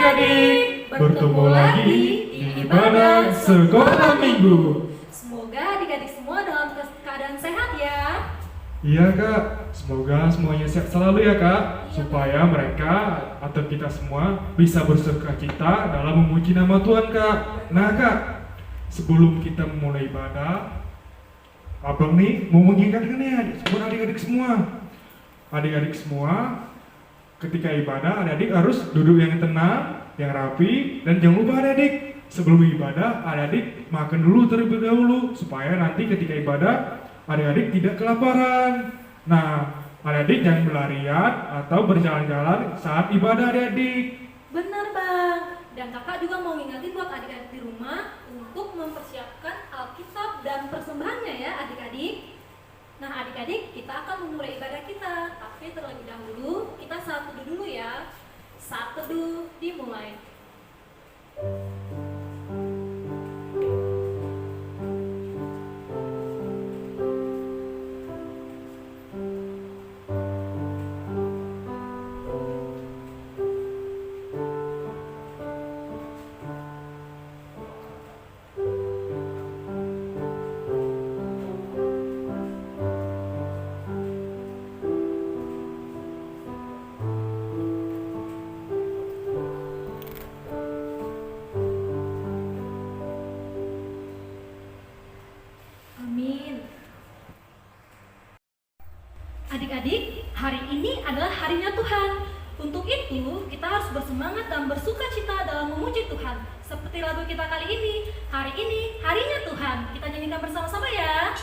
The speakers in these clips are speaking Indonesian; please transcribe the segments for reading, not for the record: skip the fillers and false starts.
adik-adik, bertemu lagi di ibadah sekolah minggu. Semoga adik-adik semua dalam keadaan sehat ya. Iya kak, semoga semuanya sehat selalu ya kak, supaya mereka atau kita semua bisa bersukacita dalam memuji nama Tuhan kak. Nah kak, sebelum kita memulai ibadah, abang nih mau mengingatkan ya buat adik-adik semua. Adik-adik semua, ketika ibadah adik-adik harus duduk yang tenang, yang rapi, dan jangan lupa adik-adik sebelum ibadah adik-adik makan dulu terlebih dahulu supaya nanti ketika ibadah adik-adik tidak kelaparan. Nah, adik-adik jangan berlarian atau berjalan-jalan saat ibadah adik-adik. Benar bang. Dan kakak juga mau ngingetin buat adik-adik di rumah untuk mempersiapkan Alkitab dan persembahannya ya adik-adik. Nah adik-adik, kita akan memulai ibadah kita, tapi terlebih dahulu kita saat teduh dulu ya. Saat teduh dimulai. Adik-adik, hari ini adalah harinya Tuhan. Untuk itu, kita harus bersemangat dan bersuka cita dalam memuji Tuhan. Seperti lagu kita kali ini, hari ini harinya Tuhan. Kita nyanyikan bersama-sama ya.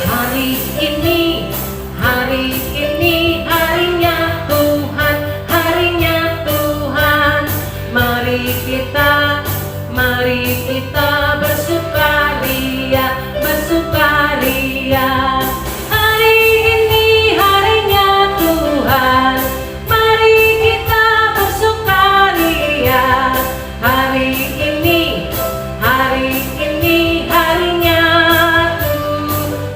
Hari ini harinya Tuhan, harinya Tuhan. Mari kita bersukaria, bersukaria. Hari ini harinya Tuhan, mari kita bersukaria. Hari ini harinya Tuhan.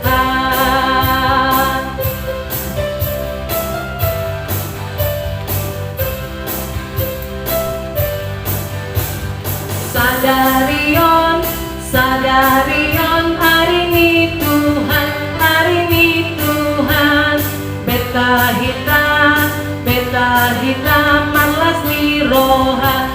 Sadarion, hari ini Tuhan, beta hitam, malas ni roha.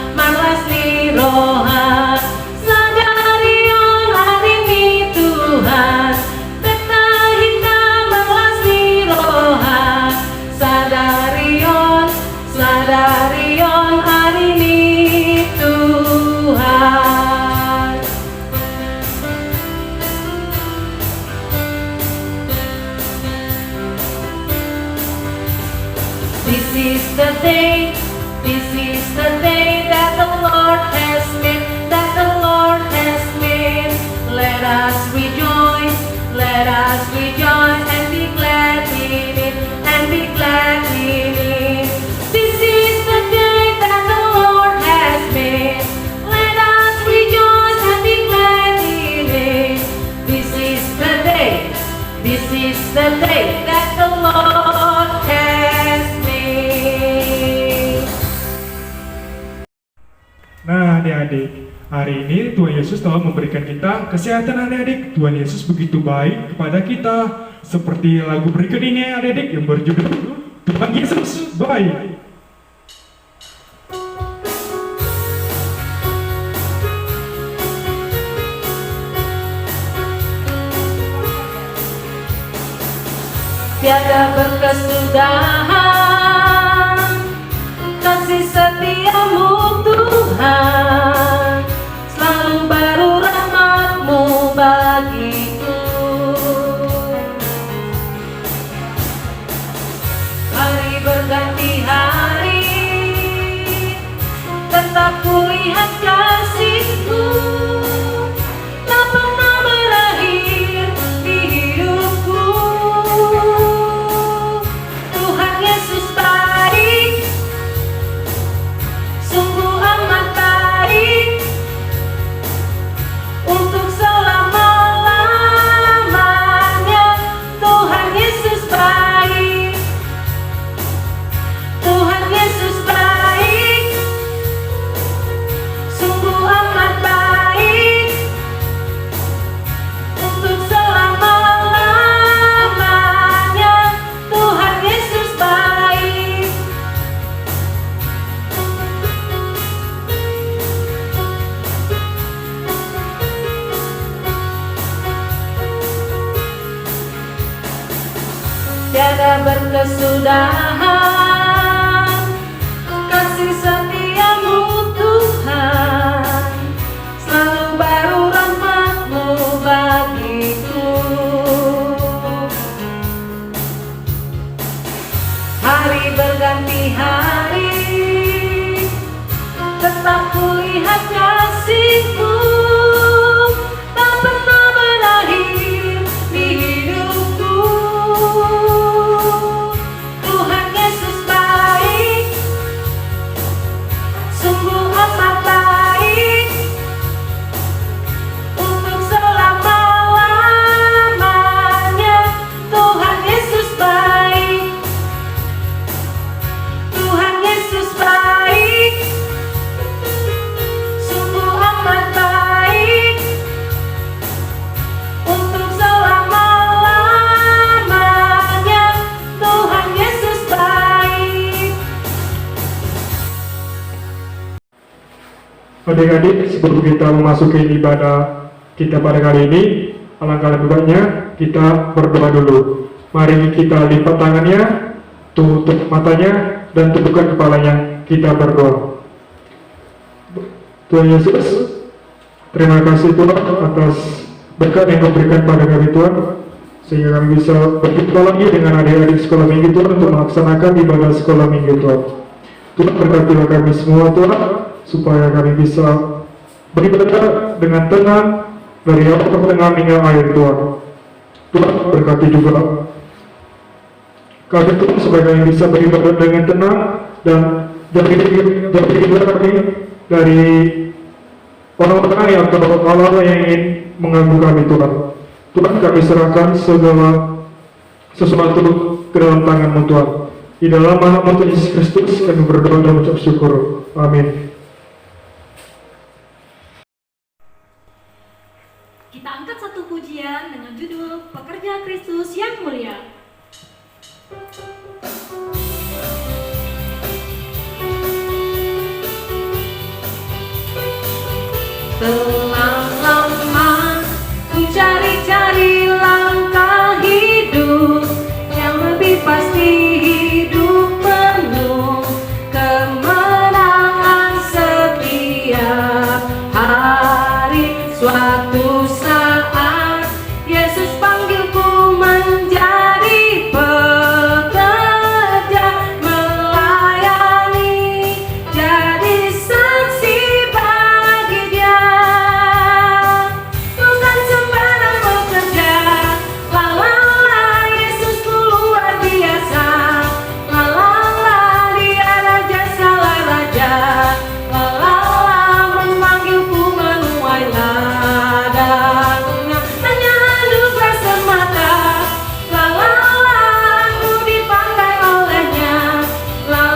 Sadarion, hari ini Tuhan, beta hitam, malas ni roha. Sadarion, hari ini Tuhan. This is the day that the Lord has made, Let us rejoice and be glad in it, This is the day that the Lord has made. Let us rejoice and be glad in it. This is the day that the Lord has made. Nah adik-adik, hari ini Tuhan Yesus telah memberikan kita kesehatan adik-adik. Tuhan Yesus begitu baik kepada kita. Seperti lagu berikut ini adik-adik yang berjudul Tuhan Yesus baik. Tiada berkesudahan kasih setiamu Tuhan, selalu baru rahmat-Mu bagiku. Hari berganti hari, tetap kulihat kasih-Mu, tak pernah berakhir di hidupku. Tuhan Yesus baik, sungguh amat baik untuk tiada berkesudahan. Kasih setiamu Tuhan, selalu baru rahmat-Mu bagiku. Hari berganti hari, tetap kulihat kasih-Mu tak pernah berakhir di hidupku. Tuhan Yesus baik, sungguh amat baik, untuk selama-lamanya. Tuhan Yesus baik, Tuhan Yesus baik, sungguh amat baik, untuk selama-lamanya. Tuhan Yesus baik. Adik-adik, sebelum kita memasuki ibadah kita pada kali ini, alangkah lebih baiknya kita berdoa dulu. Mari kita lipat tangannya, tutup matanya, dan tundukkan kepalanya. Kita berdoa. Tuhan Yesus, terima kasih Tuhan atas berkat yang Kau berikan pada kami Tuhan, sehingga kami bisa berjumpa lagi dengan adik-adik sekolah minggu Tuhan untuk melaksanakan ibadah sekolah minggu Tuhan. Tuhan berkatilah kami semua Tuhan, supaya kami bisa beribadah dengan tenang dari awal ke tengah hingga akhir Tuhan. Tuhan berkati juga kami Tuhan, supaya kami bisa beribadah dengan tenang dan jauhi kami dari orang-orang yang atau hal-hal yang ingin mengganggu kami Tuhan. Tuhan, kami serahkan segala sesuatu ke dalam tangan-Mu Tuhan. Di dalam nama Tuhan Yesus Kristus kami berdoa dan mengucap syukur. Amin. Kita angkat satu pujian dengan judul Pekerja Kristus yang Mulia. Telah lama ku cari-cari langkah hidup yang lebih pasti, hidup penuh kemenangan setiap hari. Suatu saat Yesus panggilku menjadi pekerja, melayani, jadi saksi bagi Dia. Bukan sembarang bekerja, la Yesus luar biasa, la Dia raja salah raja, la memanggilku menuai ladangnya. Hanya anugerah semata, la aku dipakai olehnya, la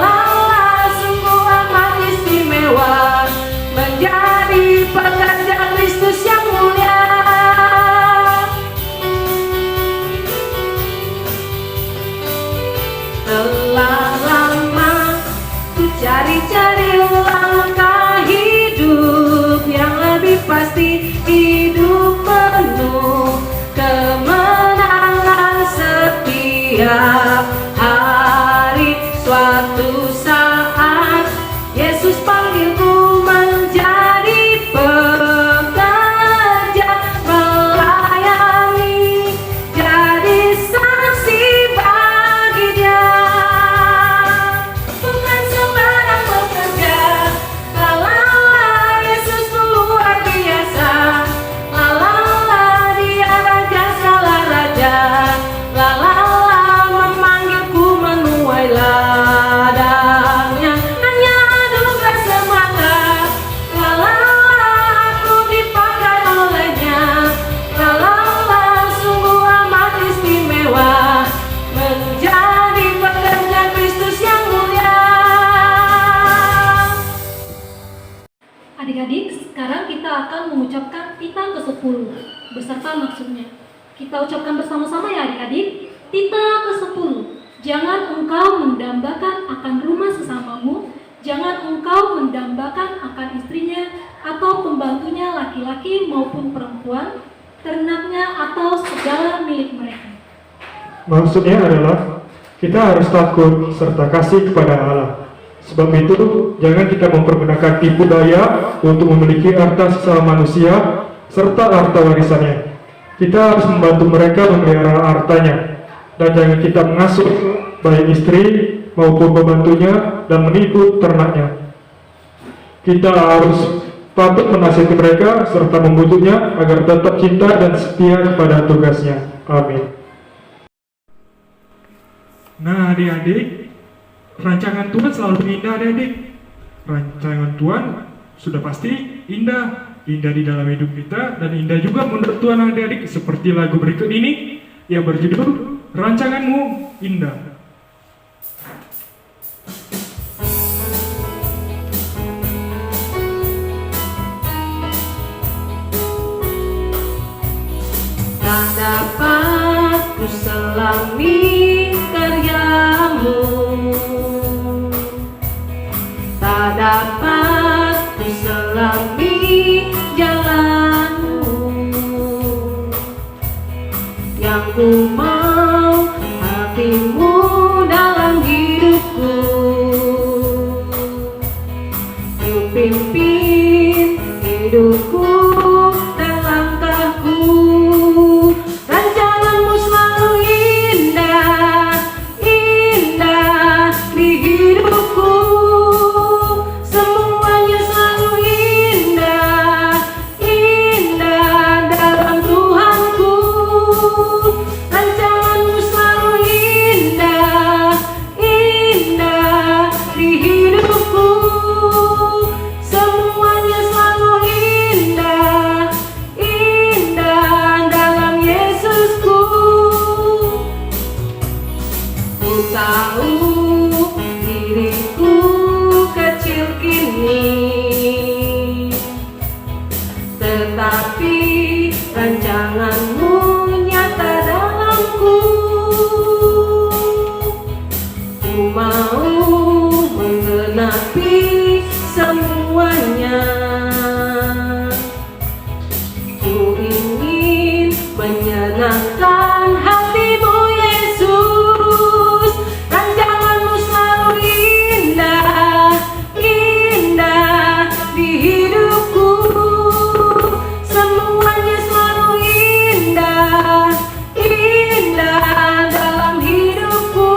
sungguh amat istimewa, menjadi pekerja Kristus yang mulia. Telah lama ku cari-cari langkah hidup yang lebih pasti, hidup penuh kemenangan setiap hari. Suatu saat Yesus panggilku menjadi pekerja, melayani, jadi saksi bagi Dia. Bukan sembarang bekerja, la Yesus luar biasa, la Dia raja salah raja, la memanggilku menuai ladangnya. Hanya anugerah semata, la aku dipakai olehnya, la sungguh amat istimewa, menjadi pekerja Kristus yang mulia. Adik-adik, sekarang kita akan mengucapkan Tita ke-10 beserta maksudnya. Kita ucapkan bersama-sama ya adik-adik. Tita ke-10. Jangan engkau mendambakan akan rumah sesamamu, jangan engkau mendambakan akan istrinya atau pembantunya laki-laki maupun perempuan, ternaknya atau segala milik mereka. Maksudnya adalah Kita harus takut serta kasih kepada Allah. Sebab itu, jangan kita mempergunakan tipu daya untuk memiliki harta sesama manusia serta harta warisannya. Kita harus membantu mereka memelihara hartanya, dan jangan kita mengasuh baik istri maupun pembantunya dan menipu ternaknya. Kita harus patut menasihati mereka serta membujuknya agar tetap cinta dan setia kepada tugasnya. Amin. Nah, adik-adik, rancangan Tuhan selalu indah, adik-adik. Rancangan Tuhan sudah pasti indah. Indah di dalam hidup kita dan indah juga menurut Tuhan, adik-adik. Seperti lagu berikut ini yang berjudul Rancanganmu Indah. Tak dapat ku selami karyamu, tak dapat ku selami jalanmu. Yang ku mau hatimu dalam hidupku, ku pimpin hidupku dan langkahku. Rancanganmu selalu indah, indah di hidupku. Semuanya selalu indah, indah dalam Tuhanku. Rancanganmu selalu indah, indah di hidupku. Semuanya selalu indah, indah dalam Yesusku. Ku tahu diriku kecil kini, tetapi rancanganmu nyata dalamku. Ku mau menggenapi semuanya. Ku ingin menyenangkan hatimu, Yesus. Rancanganmu selalu indah, indah di hidupku. Semuanya selalu indah, indah dalam hidupku.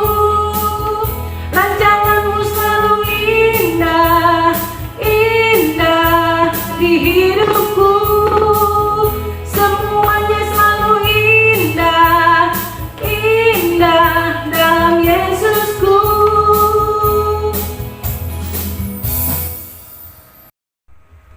Rancanganmu selalu indah, indah di hidupku. Semuanya selalu indah, indah dalam Yesusku.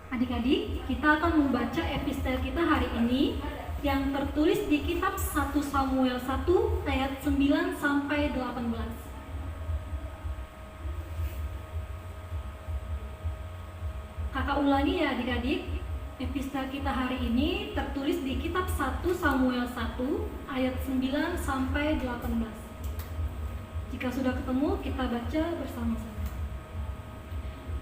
Adik-adik, kita akan membaca epistel kita hari ini yang tertulis di kitab 1 Samuel 1 ayat 9 sampai 18. Kakak ulangi ya adik-adik. Epistel kita hari ini tertulis di kitab 1 Samuel 1 ayat 9 sampai 18. Jika sudah ketemu, kita baca bersama-sama.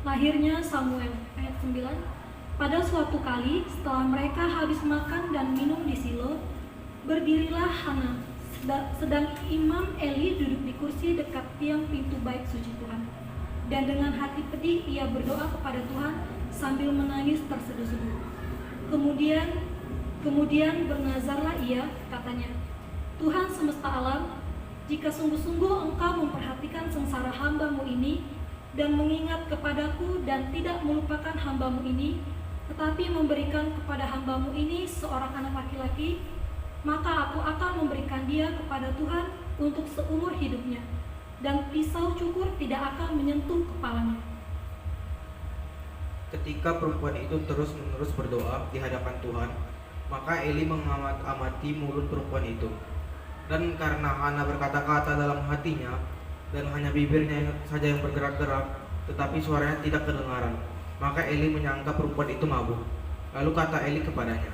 Lahirnya Samuel, ayat 9. Pada suatu kali, setelah mereka habis makan dan minum di Silo, berdirilah Hana, sedang Imam Eli duduk di kursi dekat tiang pintu bait suci Tuhan. Dan dengan hati pedih ia berdoa kepada Tuhan sambil menangis terseduh-seduh. Kemudian bernazarlah ia, katanya, Tuhan semesta alam, jika sungguh-sungguh Engkau memperhatikan sengsara hamba-Mu ini dan mengingat kepadaku dan tidak melupakan hamba-Mu ini, tetapi memberikan kepada hamba-Mu ini seorang anak laki-laki, maka aku akan memberikan dia kepada Tuhan untuk seumur hidupnya, dan pisau cukur tidak akan menyentuh kepalanya. Ketika perempuan itu terus-menerus berdoa di hadapan Tuhan, maka Eli mengamati mulut perempuan itu. Dan karena Hana berkata-kata dalam hatinya, dan hanya bibirnya saja yang bergerak-gerak, tetapi suaranya tidak kedengaran, maka Eli menyangka perempuan itu mabuk. Lalu kata Eli kepadanya,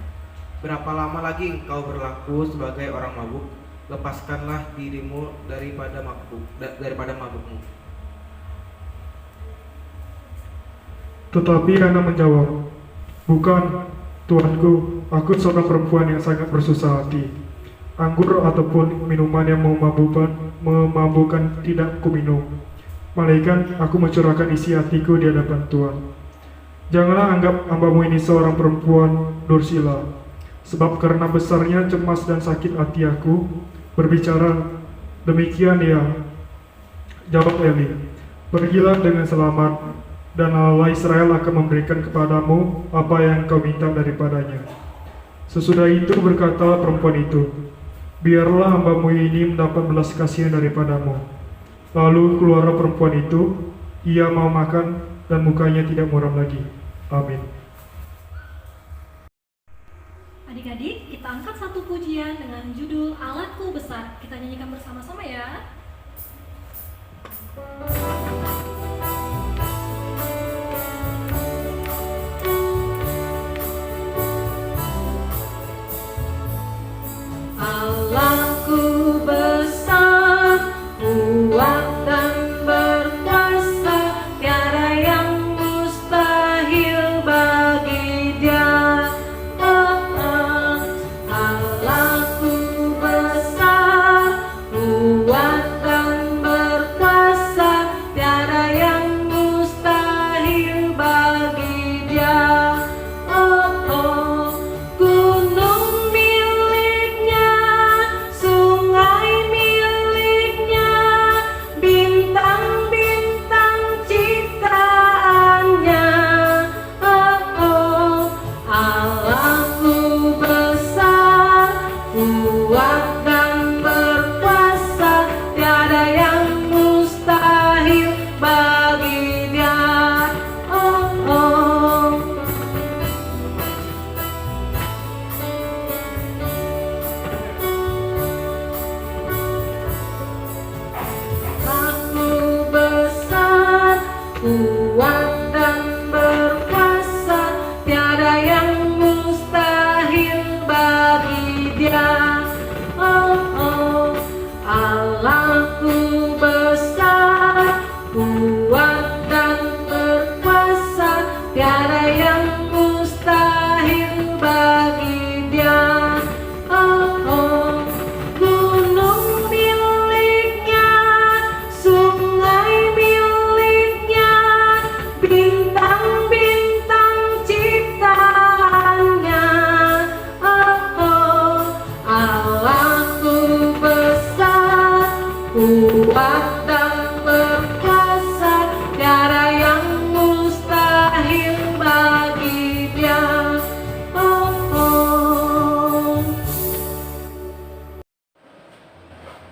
berapa lama lagi engkau berlaku sebagai orang mabuk? Lepaskanlah dirimu daripada mabukmu. Tetapi Hana menjawab, bukan, Tuanku, aku seorang perempuan yang sangat bersusah hati. Anggur ataupun minuman yang memabukkan memabukkan tidak kuminum. Malaikat aku mencurahkan isi hatiku di hadapan Tuhan. Janganlah anggap hambamu ini seorang perempuan dursila, sebab karena besarnya cemas dan sakit hati aku berbicara demikian ya. Jawab Eli, pergilah dengan selamat, dan Allah Israel akan memberikan kepadamu apa yang kau minta daripadanya. Sesudah itu berkata perempuan itu, biarlah hambamu ini mendapat belas kasihan daripadamu. Lalu keluarlah perempuan itu, ia mau makan dan mukanya tidak muram lagi. Amin. Adik-adik, kita angkat satu pujian dengan judul Alatku Besar. Kita nyanyikan bersama-sama ya. Allahku besar, kuat dan berkuasa, tiada yang mustahil bagi Dia. Allahku besar, kuat dan berkuasa, tiada yang mustahil bagi Dia. Gunung miliknya, sungai miliknya, bintang-bintang ciptaannya. Allahku besar, kuat dan berkuasa, tiada yang mustahil bagi Dia. Aku besar, kuat dan berkuasa, tiada yang mustahil bagi Dia. Allahku besar, kuat dan berkuasa, tiada yang mustahil bagi Dia. Gunung miliknya, sungai miliknya, bintang-bintang ciptaannya. Allahku besar, kuat dan berkuasa, tiada yang mustahil bagi Dia.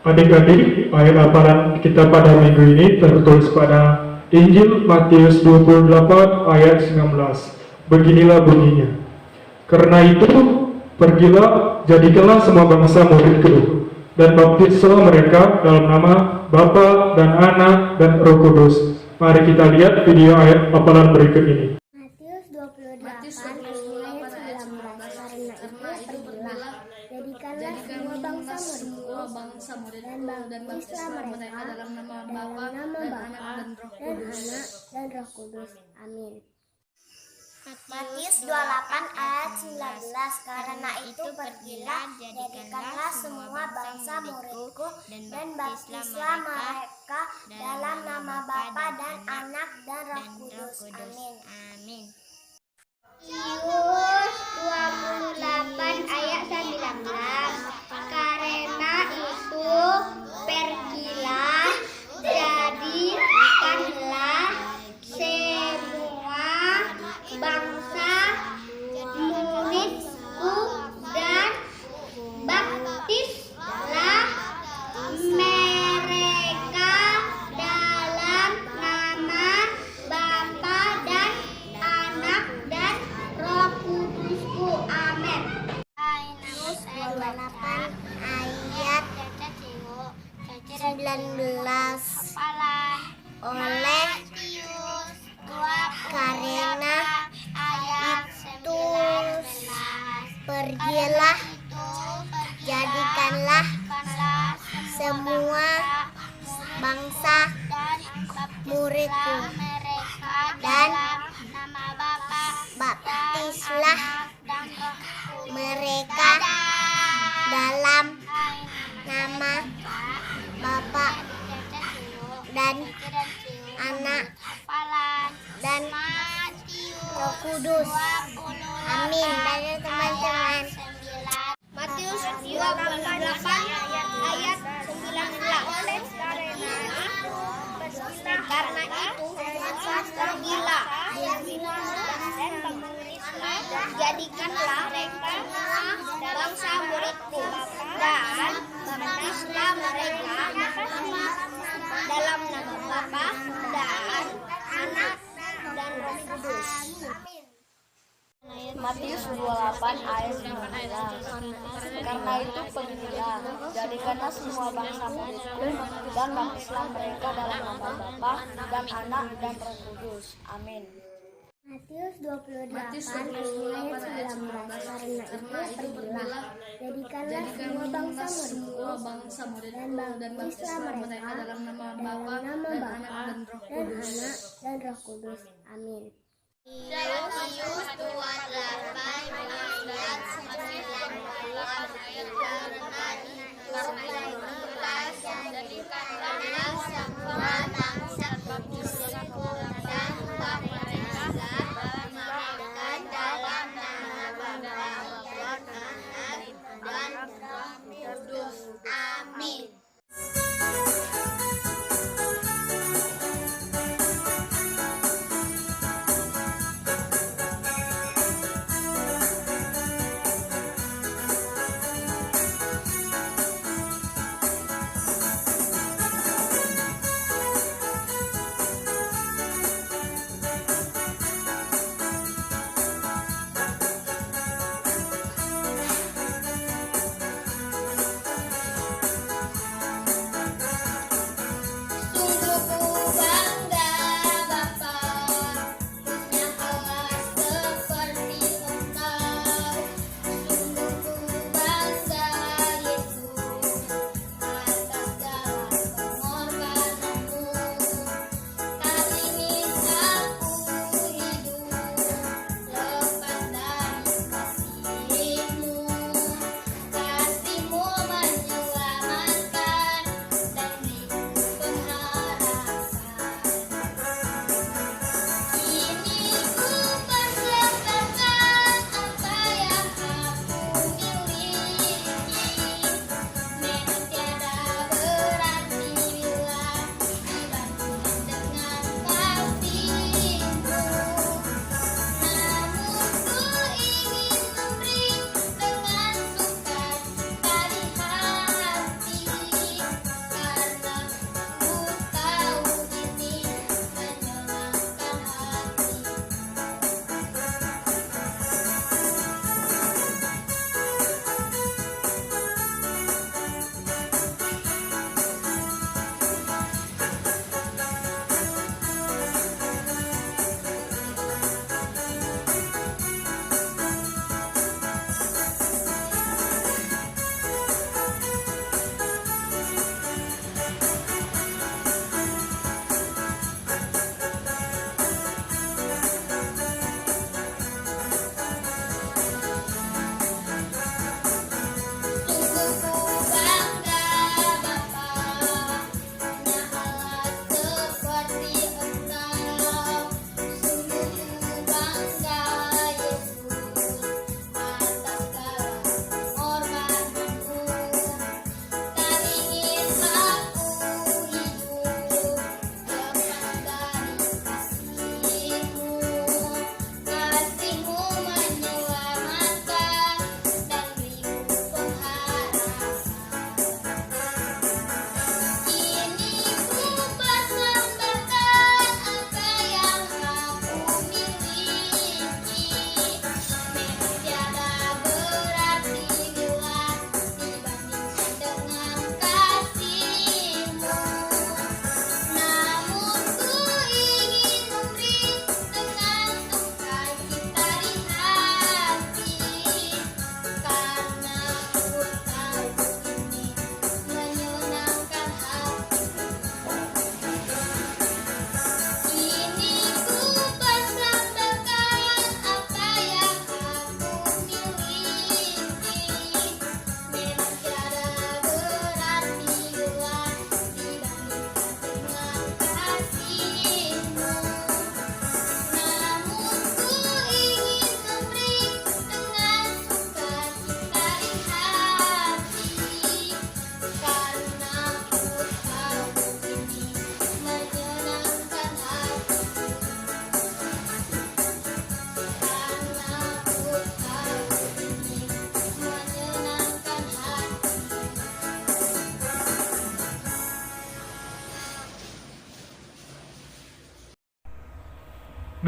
Adik-adik, ayat hafalan kita pada minggu ini tertulis pada Injil Matius 28 ayat 19. Beginilah bunyinya. Karena itu, pergilah, jadikanlah semua bangsa murid-Ku, dan baptislah mereka dalam nama Bapa dan Anak dan Roh Kudus. Mari kita lihat video ayat hafalan berikut ini. Matius 28 ayat 19. Karena itu pergilah, jadikanlah semua bangsa muridku, dan baptislah mereka dalam nama Bapa dan Anak dan Roh Kudus. Amin. Matius 28 ayat 19. Karena itu pergilah, jadikanlah semua bangsa muridku, dan baptislah mereka dalam nama Bapa dan Anak dan Roh Kudus. Amin. Matius 28 ayat 19. Karena itu pergilah, jadikanlah semua bangsa muridku, dan baptislah mereka dalam nama Bapa dan Anak dan Roh Kudusku. Amin. Matius 28 ayat 19. Oleh karena itu pergilah, jadikanlah semua bangsa muridku, dan baptislah mereka dalam nama Bapa dan Anak dan Roh Kudus. Amin. Dari teman-teman. Matius 28 ayat 19. Karena itu pergilah dan jadikanlah mereka bangsa muridku dan baptislah mereka dalam nama Bapa dan Anak dan Roh Kudus. Matius 28 ayat 19. Karena itu pergilah, jadikanlah semua bangsa muridku dan baptislah mereka dalam nama Bapa dan Anak dan Roh Kudus. Amin. Matius 28 ayat 19. Karena itu pergilah, jadikanlah semua bangsa muridku dan baptislah mereka dalam nama Bapa dan Anak dan Roh Kudus. Amin. Matius 28 ayat 19. Karena itu jadikanlah semua bangsa muridku dan baptislah mereka dalam nama Bapa dan Anak dan Roh Kudus. Amin.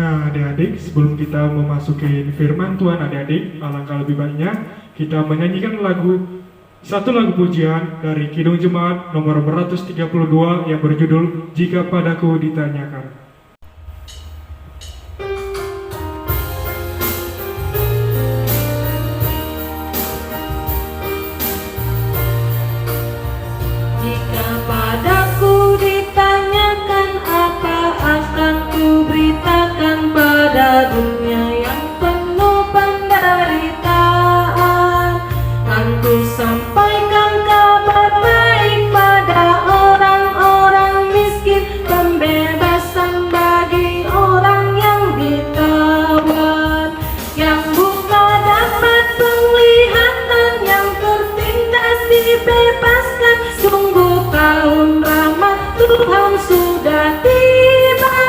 Nah, adik-adik, sebelum kita memasuki firman Tuhan, adik-adik, alangkah lebih baiknya kita menyanyikan satu lagu pujian dari Kidung Jemaat nomor 132 yang berjudul Jika Padaku Ditanyakan. Jika padaku ditanyakan apa akan ku beritakan pada dunia yang penuh penderitaan. Kan ku sampaikan kabar baik pada orang-orang miskin, pembebasan bagi orang yang ditawan, yang buta dapat penglihatan, yang tertindas dibebaskan. Sungguh tahun rahmat Tuhan sudah tiba,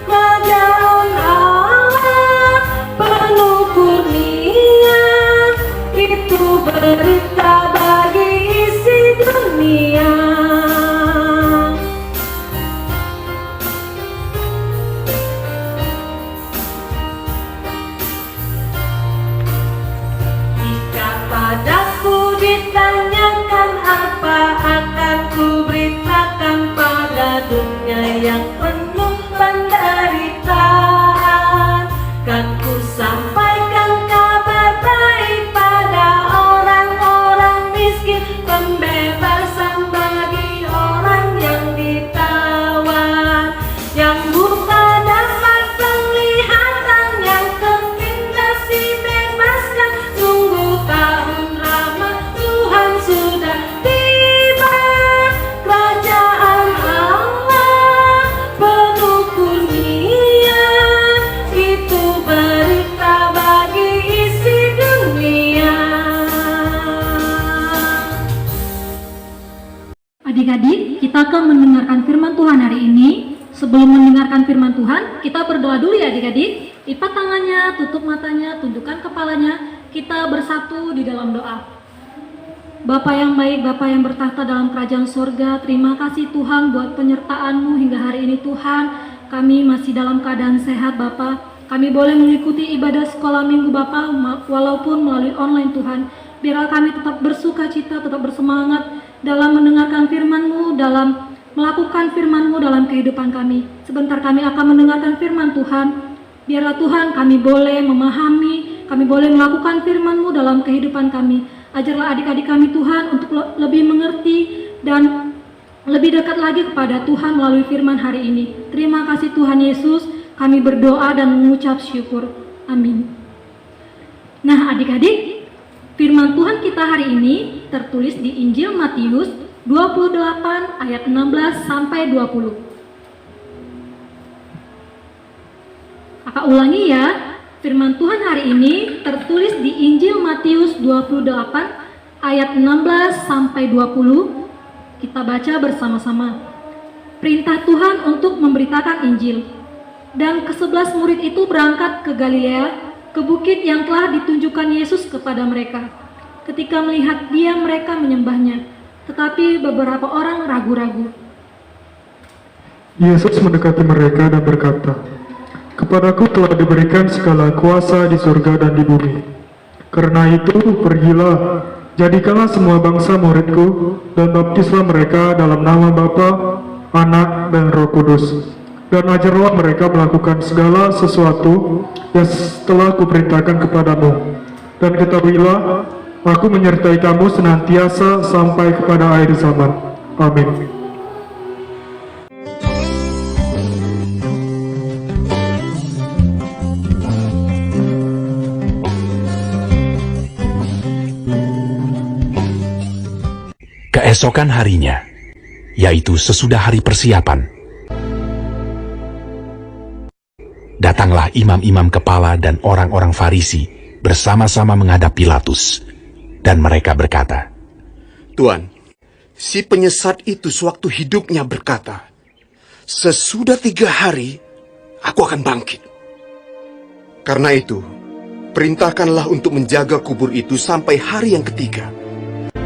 kerajaan Allah penuh kurnia, itu berita bagi isi dunia. Jika padaku ditanyakan apa akan ku beritakan pada dunia yang penuh penderitaan. Kan ku sampaikan kabar baik pada orang-orang miskin, pembebasan bagi orang yang ditawan, yang buta dapat penglihatan, yang tertindas dibebaskan. Sungguh tahun rahmat Tuhan sudah tiba, kerajaan Allah penuh kurnia, itu berita bagi isi dunia. Adik-adik, kita akan mendengarkan firman Tuhan hari ini. Sebelum mendengarkan firman Tuhan, kita berdoa dulu ya adik-adik. Lipat tangannya, tutup matanya, tundukkan kepalanya. Kita bersatu di dalam doa. Bapa yang baik, Bapa yang bertahta dalam kerajaan sorga, terima kasih Tuhan buat penyertaan-Mu hingga hari ini Tuhan. Kami masih dalam keadaan sehat Bapa. Kami boleh mengikuti ibadah sekolah minggu Bapa, walaupun melalui online Tuhan. Biarlah kami tetap bersuka cita, tetap bersemangat dalam mendengarkan firman-Mu, dalam melakukan firman-Mu dalam kehidupan kami. Sebentar kami akan mendengarkan firman Tuhan. Biarlah Tuhan kami boleh memahami, kami boleh melakukan firman-Mu dalam kehidupan kami. Ajarlah adik-adik kami Tuhan untuk lebih mengerti dan lebih dekat lagi kepada Tuhan melalui firman hari ini. Terima kasih Tuhan Yesus, kami berdoa dan mengucap syukur. Amin. Nah adik-adik, firman Tuhan kita hari ini tertulis di Injil Matius 28 ayat 16 sampai 20. Kakak ulangi ya. Firman Tuhan hari ini tertulis di Injil Matius 28 ayat 16 sampai 20. Kita baca bersama-sama. Perintah Tuhan untuk memberitakan Injil. Dan ke-11 murid itu berangkat ke Galilea, ke bukit yang telah ditunjukkan Yesus kepada mereka. Ketika melihat dia, mereka menyembahnya, tetapi beberapa orang ragu-ragu. Yesus mendekati mereka dan berkata, "Kepadaku telah diberikan segala kuasa di surga dan di bumi. Karena itu, pergilah, jadikanlah semua bangsa muridku, dan baptislah mereka dalam nama Bapa, Anak, dan Roh Kudus. Dan ajarlah mereka melakukan segala sesuatu yang telah kuperintahkan kepadamu. Dan ketahuilah, aku menyertai kamu senantiasa sampai kepada akhir zaman. Amin." Keesokan harinya, yaitu sesudah hari persiapan, datanglah imam-imam kepala dan orang-orang Farisi bersama-sama menghadap Pilatus, dan mereka berkata, "Tuan, si penyesat itu sewaktu hidupnya berkata, 'Sesudah 3 hari, aku akan bangkit.' Karena itu, perintahkanlah untuk menjaga kubur itu sampai hari yang ketiga."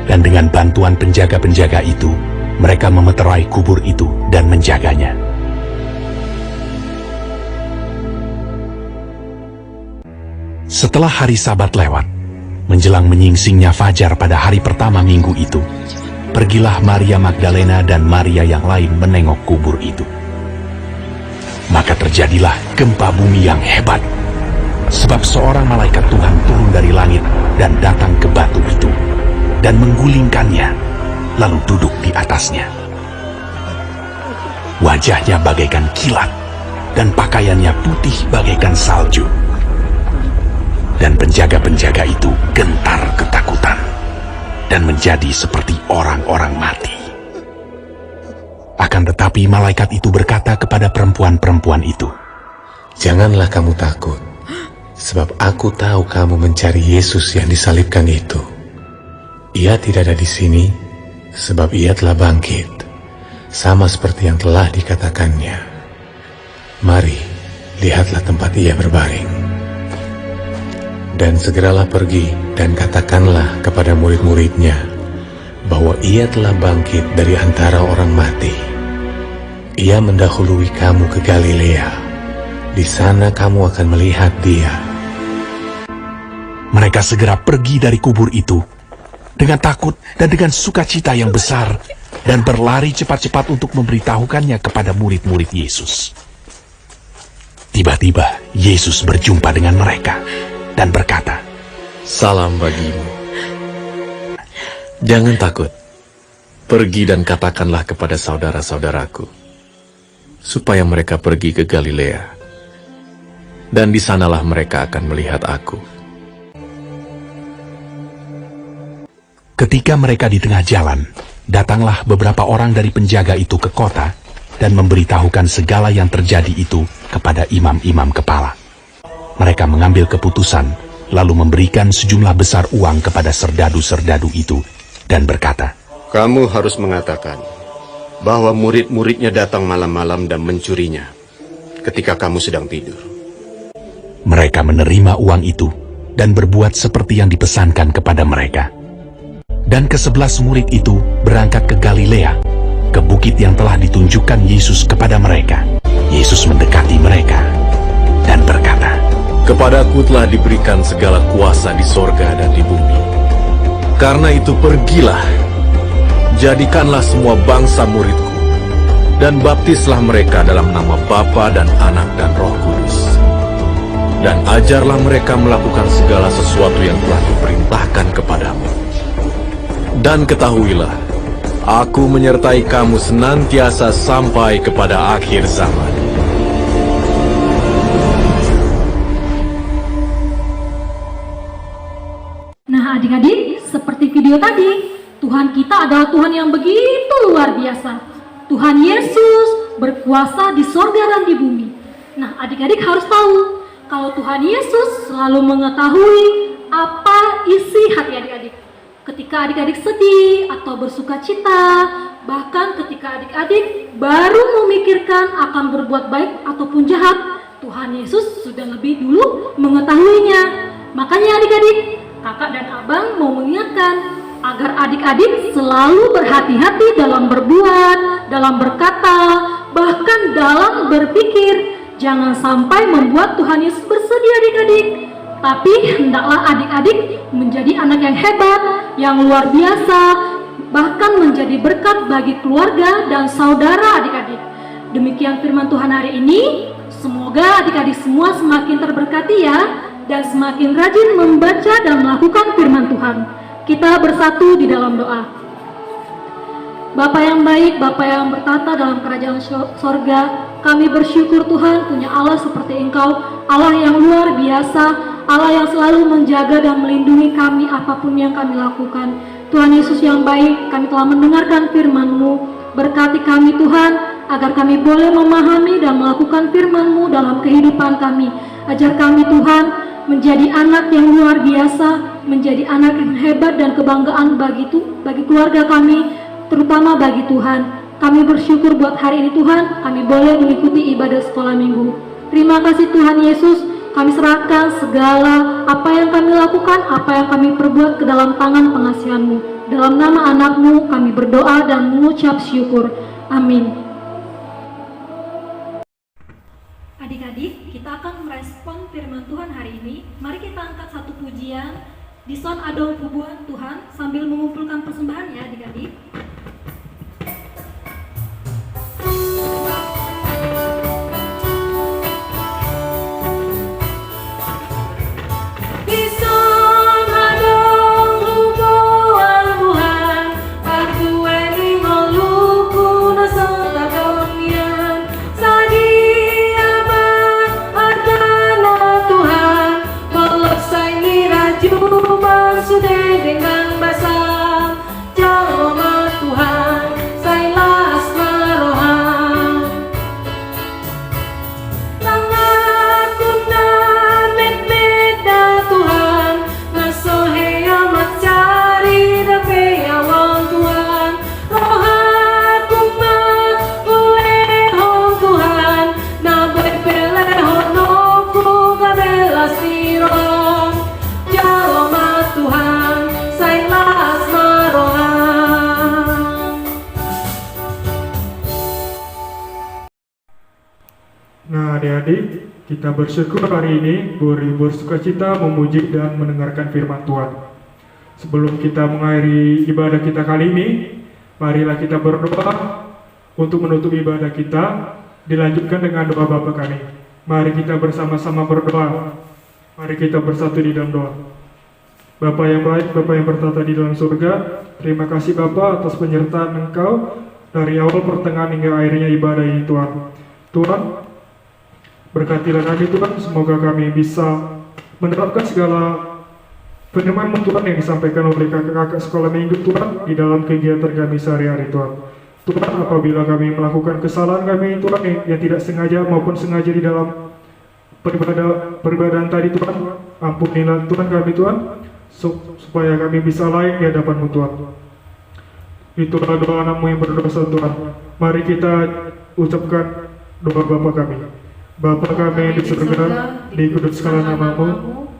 Dan dengan bantuan penjaga-penjaga itu, mereka memeterai kubur itu dan menjaganya. Setelah hari Sabat lewat, menjelang menyingsingnya fajar pada hari pertama minggu itu, pergilah Maria Magdalena dan Maria yang lain menengok kubur itu. Maka terjadilah gempa bumi yang hebat, sebab seorang malaikat Tuhan turun dari langit dan datang ke batu itu, dan menggulingkannya, lalu duduk di atasnya. Wajahnya bagaikan kilat, dan pakaiannya putih bagaikan salju. Dan penjaga-penjaga itu gentar ketakutan, dan menjadi seperti orang-orang mati. Akan tetapi malaikat itu berkata kepada perempuan-perempuan itu, "Janganlah kamu takut, sebab aku tahu kamu mencari Yesus yang disalibkan itu. Ia tidak ada di sini, sebab ia telah bangkit, sama seperti yang telah dikatakannya. Mari, lihatlah tempat ia berbaring. Dan segeralah pergi dan katakanlah kepada murid-muridnya bahwa ia telah bangkit dari antara orang mati. Ia mendahului kamu ke Galilea. Di sana kamu akan melihat dia." Mereka segera pergi dari kubur itu dengan takut dan dengan sukacita yang besar, dan berlari cepat-cepat untuk memberitahukannya kepada murid-murid Yesus. Tiba-tiba Yesus berjumpa dengan mereka dan berkata, "Salam bagimu. Jangan takut. Pergi dan katakanlah kepada saudara-saudaraku, supaya mereka pergi ke Galilea, dan di sanalah mereka akan melihat aku." Ketika mereka di tengah jalan, datanglah beberapa orang dari penjaga itu ke kota dan memberitahukan segala yang terjadi itu kepada imam-imam kepala. Mereka mengambil keputusan, lalu memberikan sejumlah besar uang kepada serdadu-serdadu itu, dan berkata, Kamu harus mengatakan bahwa murid-muridnya datang malam-malam dan mencurinya ketika kamu sedang tidur. Mereka menerima uang itu dan berbuat seperti yang dipesankan kepada mereka. Dan ke-11 murid itu berangkat ke Galilea, ke bukit yang telah ditunjukkan Yesus kepada mereka. Yesus mendekati mereka dan berkata, "Kepadaku telah diberikan segala kuasa di sorga dan di bumi. Karena itu pergilah, jadikanlah semua bangsa muridku, dan baptislah mereka dalam nama Bapa dan Anak dan Roh Kudus. Dan ajarlah mereka melakukan segala sesuatu yang telah kuperintahkan kepadamu. Dan ketahuilah, aku menyertai kamu senantiasa sampai kepada akhir zaman." Nah adik-adik, seperti video tadi, Tuhan kita adalah Tuhan yang begitu luar biasa. Tuhan Yesus berkuasa di sorga dan di bumi. Nah adik-adik harus tahu, kalau Tuhan Yesus selalu mengetahui apa isi hati adik-adik. Ketika adik-adik sedih atau bersuka cita, bahkan ketika adik-adik baru memikirkan akan berbuat baik ataupun jahat, Tuhan Yesus sudah lebih dulu mengetahuinya. Makanya adik-adik, kakak dan abang mau mengingatkan agar adik-adik selalu berhati-hati dalam berbuat, dalam berkata, bahkan dalam berpikir. Jangan sampai membuat Tuhan Yesus bersedih adik-adik. Tapi hendaklah adik-adik menjadi anak yang hebat, yang luar biasa, bahkan menjadi berkat bagi keluarga dan saudara adik-adik. Demikian firman Tuhan hari ini. Semoga adik-adik semua semakin terberkati ya, dan semakin rajin membaca dan melakukan firman Tuhan. Kita bersatu di dalam doa. Bapa yang baik, Bapa yang bertata dalam kerajaan sorga, kami bersyukur Tuhan punya Allah seperti Engkau, Allah yang luar biasa, Allah yang selalu menjaga dan melindungi kami apapun yang kami lakukan. Tuhan Yesus yang baik, kami telah mendengarkan firman-Mu. Berkati kami Tuhan, agar kami boleh memahami dan melakukan firman-Mu dalam kehidupan kami. Ajar kami Tuhan menjadi anak yang luar biasa, menjadi anak yang hebat dan kebanggaan bagi keluarga kami, terutama bagi Tuhan. Kami bersyukur buat hari ini Tuhan, kami boleh mengikuti ibadah sekolah minggu. Terima kasih Tuhan Yesus, kami serahkan segala apa yang kami lakukan, apa yang kami perbuat ke dalam tangan pengasihan-Mu. Dalam nama anak-Mu kami berdoa dan mengucap syukur. Amin. Adik-adik, kita akan merespon firman Tuhan hari ini. Mari kita angkat pujian di Son Adol Pubuhan Tuhan sambil mengumpulkan persembahan ya adik-adik. Dengan basah jalma Tuhan sailah asmarohan nangakuna med-meda Tuhan nasohea macari dape awang Tuhan rohakum ulehon Tuhan nabepelehon oku kabela siron jalma Tuhan sailah asmarohan. Nah adik-adik, kita bersyukur hari ini bersukacita memuji dan mendengarkan firman Tuhan. Sebelum kita mengakhiri ibadah kita kali ini, marilah kita berdoa untuk menutup ibadah kita, dilanjutkan dengan doa Bapa kami. Mari kita bersama-sama berdoa. Mari kita bersatu di dalam doa. Bapa yang baik, Bapa yang bertata di dalam surga, terima kasih Bapa atas penyertaan Engkau dari awal pertengahan hingga akhirnya ibadah ini Tuhan. Tuhan, berkatilah kami Tuhan, semoga kami bisa menerapkan segala firman Tuhan yang disampaikan oleh kakak-kakak sekolah minggu Tuhan di dalam kegiatan kami sehari-hari Tuhan. Tuhan, apabila kami melakukan kesalahan kami Tuhan yang tidak sengaja maupun sengaja di dalam peribadahan tadi Tuhan, ampunilah Tuhan kami Tuhan, supaya kami bisa layak di hadapan-Mu Tuhan. Itulah doa anak-Mu yang berdosa Tuhan. Mari kita ucapkan doa Bapa kami. Bapa kami yang di surga, dikuduskanlah nama-Mu,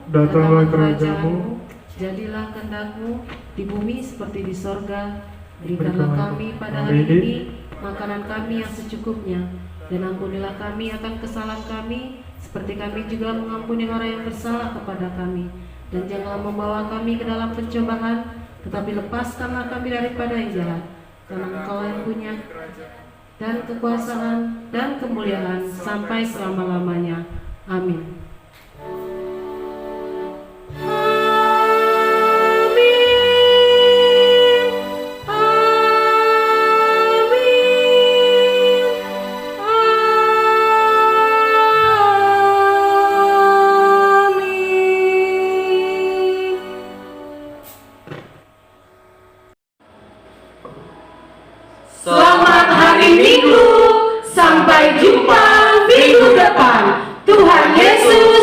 datanglah kerajaan-Mu, jadilah kehendak-Mu di bumi seperti di sorga. Berikanlah kami pada hari ini makanan kami yang secukupnya, dan ampunilah kami akan kesalahan kami, seperti kami juga mengampuni orang yang bersalah kepada kami. Dan janganlah membawa kami ke dalam pencobaan, tetapi lepaskanlah kami daripada yang jahat. Karena Engkau yang punya dan kekuasaan dan kemuliaan sampai selama-lamanya. Amin. Selamat hari Minggu, sampai jumpa minggu depan. Tuhan Yesus